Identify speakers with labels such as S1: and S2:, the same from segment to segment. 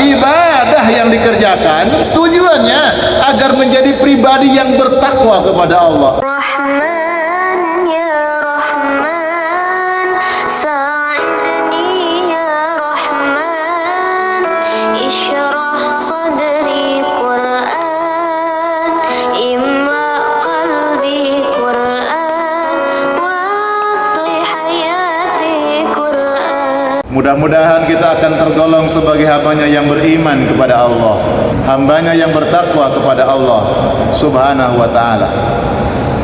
S1: ibadah yang dikerjakan tujuannya agar menjadi pribadi yang bertakwa kepada Allah.
S2: Rahman ya Rahman, sa'idni ya Rahman, isyrah sadri Qur'an, imla qalbi Qur'an, waslih hayati Qur'an.
S1: Mudah-mudahan kita akan tergolong sebagai hambanya yang beriman kepada Allah, hambanya yang bertakwa kepada Allah Subhanahu wa ta'ala.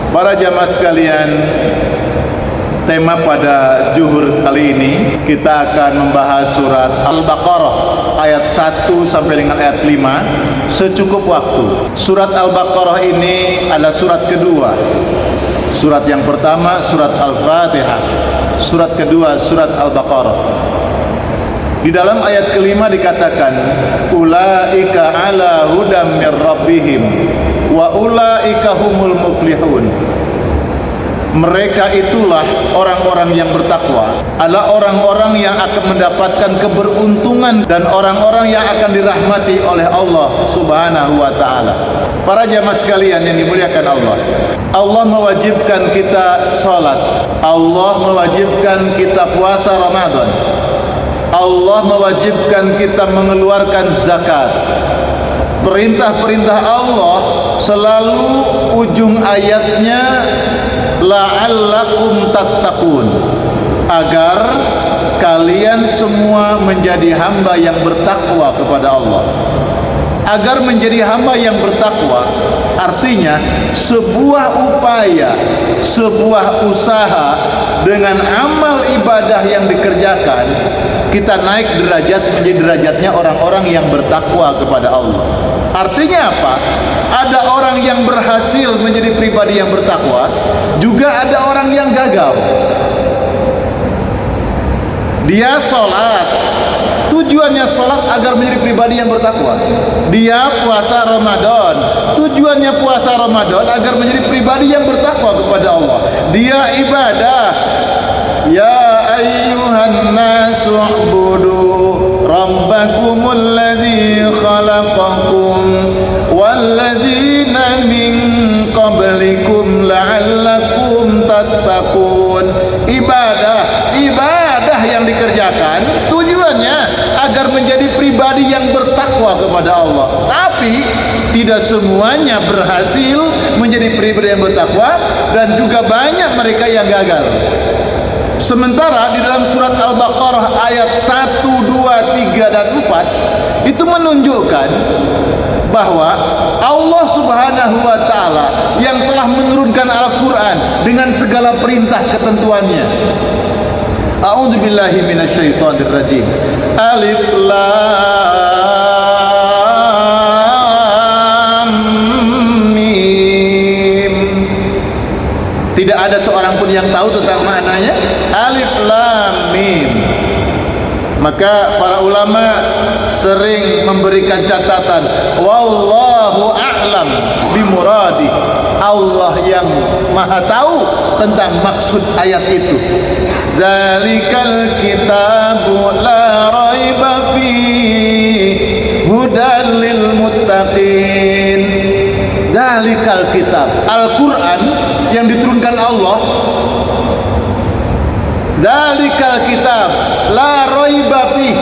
S1: Para jamaah sekalian, tema pada zuhur kali ini kita akan membahas surat Al-Baqarah ayat 1 sampai dengan ayat 5 secukup waktu. Surat Al-Baqarah ini adalah surat kedua. Surat yang pertama surat Al-Fatihah, surat kedua surat Al-Baqarah. Di dalam ayat kelima dikatakan, ulaika ala hudam mir rabbihim wa ulaika humul muflihun. Mereka itulah orang-orang yang bertakwa, adalah orang-orang yang akan mendapatkan keberuntungan dan orang-orang yang akan dirahmati oleh Allah Subhanahu wa ta'ala. Para jamaah sekalian yang dimuliakan Allah, Allah mewajibkan kita salat, Allah mewajibkan kita puasa Ramadan, Allah mewajibkan kita mengeluarkan zakat. Perintah-perintah Allah selalu ujung ayatnya la'allakum tattaqun, agar kalian semua menjadi hamba yang bertakwa kepada Allah. Agar menjadi hamba yang bertakwa artinya sebuah upaya, sebuah usaha dengan amal ibadah yang dikerjakan, kita naik derajat menjadi derajatnya orang-orang yang bertakwa kepada Allah. Artinya apa? Ada orang yang berhasil menjadi pribadi yang bertakwa, juga ada orang yang gagal. Dia sholat, tujuannya sholat agar menjadi pribadi yang bertakwa. Dia puasa Ramadan, tujuannya puasa Ramadan agar menjadi pribadi yang bertakwa kepada Allah. Dia ibadah, ya ayyuhan nasu u'budu rabbakumul ladzi khalaqakum walladzina min qablikum la'allakum tattaqun. Ibadah yang dikerjakan tujuannya agar menjadi pribadi yang bertakwa kepada Allah. Tapi tidak semuanya berhasil menjadi pribadi yang bertakwa, dan juga banyak mereka yang gagal. Sementara di dalam surat Al-Baqarah ayat 1, 2, 3, dan 4 itu menunjukkan bahwa Allah Subhanahu wa ta'ala yang telah menurunkan Al-Quran dengan segala perintah ketentuannya. A'udzu billahi minasyaitonir rajim. Alif lam mim. Tidak ada seorang pun yang tahu tentang maknanya Alif lam mim. Maka para ulama sering memberikan catatan, wallahu a'lam bimuradi. Allah yang maha tahu tentang maksud ayat itu. Dzalikal kitabu la raiba fihi hudal lil muttaqin. Dzalikal kitab, Al-Qur'an yang diturunkan Allah. Dzalikal kitab la raiba fihi.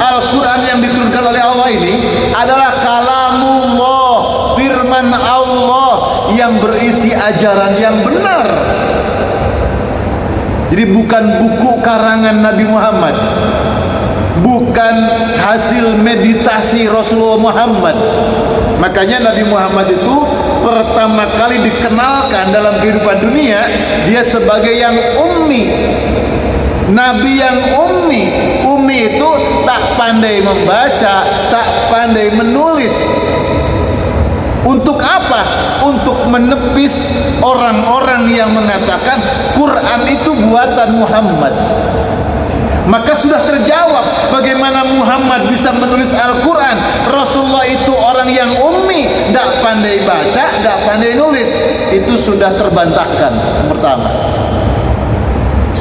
S1: Al-Qur'an yang diturunkan oleh Allah ini adalah kalamullah, firman Allah yang berisi ajaran yang benar. Jadi bukan buku karangan Nabi Muhammad, bukan hasil meditasi Rasulullah Muhammad. Makanya Nabi Muhammad itu pertama kali dikenalkan dalam kehidupan dunia, dia sebagai yang ummi. Nabi yang ummi. Ummi itu tak pandai membaca, tak pandai menulis. Untuk apa? Untuk menepis orang-orang yang mengatakan Quran itu buatan Muhammad. Maka sudah terjawab bagaimana Muhammad bisa menulis Al-Quran. Rasulullah itu orang yang ummi, tidak pandai baca, tidak pandai nulis. Itu sudah terbantahkan pertama.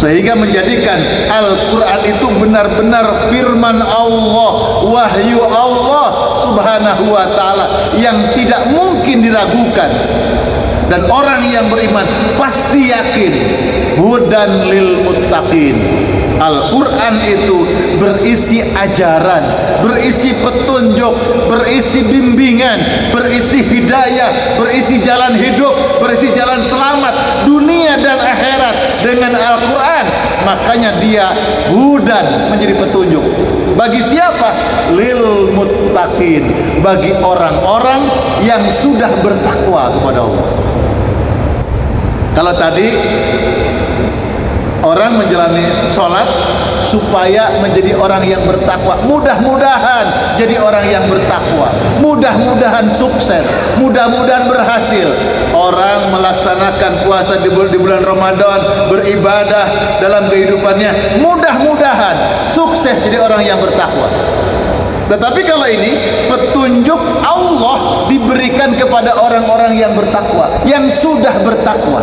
S1: sehingga menjadikan Al-Quran itu benar-benar firman Allah, wahyu Allah subhanahu wa ta'ala yang tidak mungkin diragukan. Dan orang yang beriman pasti yakin hudan lil muttaqin. Al-Quran itu berisi ajaran, berisi petunjuk, berisi bimbingan, berisi hidayah, berisi jalan hidup, berisi jalan selamat dunia dan akhirat. Dengan Al-Quran, makanya dia hudan, menjadi petunjuk. Bagi siapa? Lil muttaqin, bagi orang-orang yang sudah bertakwa kepada Allah. Kalau tadi orang menjalani sholat supaya menjadi orang yang bertakwa, mudah-mudahan jadi orang yang bertakwa, mudah-mudahan sukses, mudah-mudahan berhasil. Orang melaksanakan puasa di bulan Ramadan, beribadah dalam kehidupannya, mudah-mudahan sukses jadi orang yang bertakwa. Tetapi kalau ini petunjuk Allah diberikan kepada orang-orang yang bertakwa, yang sudah bertakwa.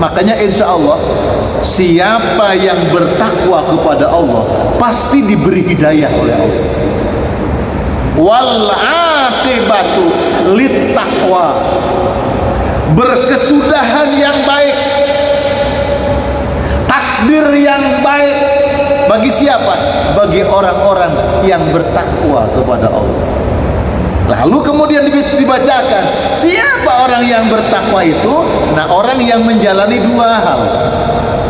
S1: Makanya insya Allah siapa yang bertakwa kepada Allah pasti diberi hidayah oleh Allah. Wal aqibatu lit taqwa, berkesudahan yang baik, takdir yang baik bagi siapa? Bagi orang-orang yang bertakwa kepada Allah. Lalu kemudian dibacakan siapa orang yang bertakwa itu? Nah, orang yang menjalani dua hal.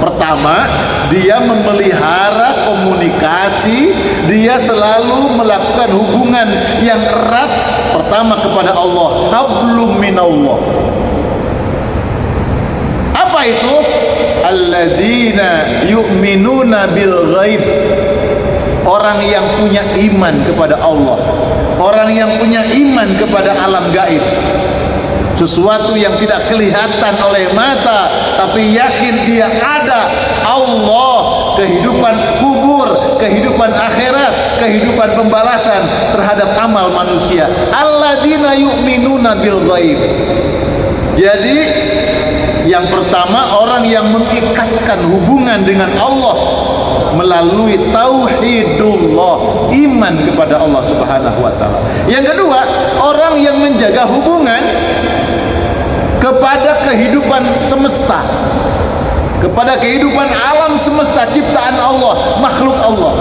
S1: Pertama, dia memelihara komunikasi, dia selalu melakukan hubungan yang erat. Pertama kepada Allah, hablum minallah. Apa itu? Alladzina yu'minuna bil ghaib. Orang yang punya iman kepada Allah, orang yang punya iman kepada alam gaib, sesuatu yang tidak kelihatan oleh mata tapi yakin dia ada. Allah, kehidupan kubur, kehidupan akhirat, kehidupan pembalasan terhadap amal manusia. Alladzina yu'minuna bil ghaib. Jadi yang pertama, orang yang mengikatkan hubungan dengan Allah melalui tauhidullah, iman kepada Allah subhanahu wa ta'ala. Yang kedua, orang yang menjaga hubungan kepada kehidupan semesta, kepada kehidupan alam semesta, ciptaan Allah, makhluk Allah.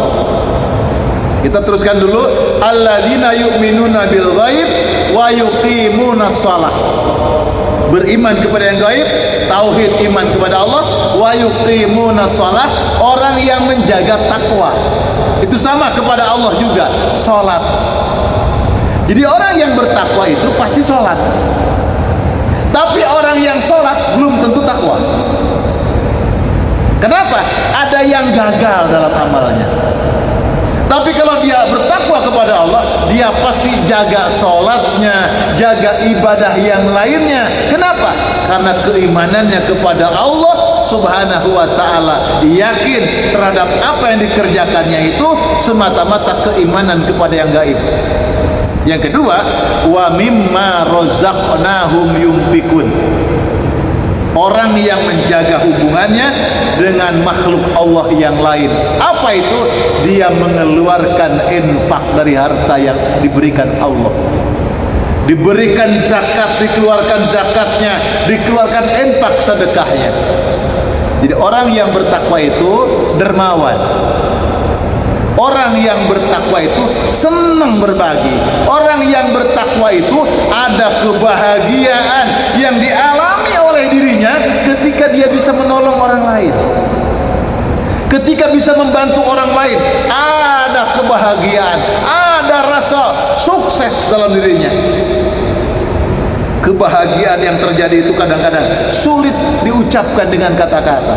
S1: Kita teruskan dulu. Alladzina yu'minuna bil ghaib wa yuqimunas shalah. Beriman kepada yang gaib, tauhid, iman kepada Allah, wa yuqimunas shalah, orang yang menjaga takwa. Itu sama kepada Allah juga, salat. Jadi orang yang bertakwa itu pasti salat. Tapi orang yang salat belum tentu takwa. Kenapa? Ada yang gagal dalam amalnya. Tapi kalau dia bertakwa kepada Allah, dia pasti jaga sholatnya, jaga ibadah yang lainnya. Kenapa? Karena keimanannya kepada Allah subhanahu wa ta'ala, yakin terhadap apa yang dikerjakannya itu semata-mata keimanan kepada yang gaib. Yang kedua, wa mimma razaqnahum yunfikun. Orang yang menjaga hubungannya dengan makhluk Allah yang lain. Apa itu? Dia mengeluarkan infak dari harta yang diberikan Allah. Diberikan zakat, dikeluarkan zakatnya, dikeluarkan infak sedekahnya. Jadi orang yang bertakwa itu dermawan. Orang yang bertakwa itu senang berbagi. Orang yang bertakwa itu ada kebahagiaan yang dialami oleh dirinya ketika dia bisa menolong orang lain, ketika bisa membantu orang lain. Ada kebahagiaan, ada rasa sukses dalam dirinya. Kebahagiaan yang terjadi itu kadang-kadang sulit diucapkan dengan kata-kata.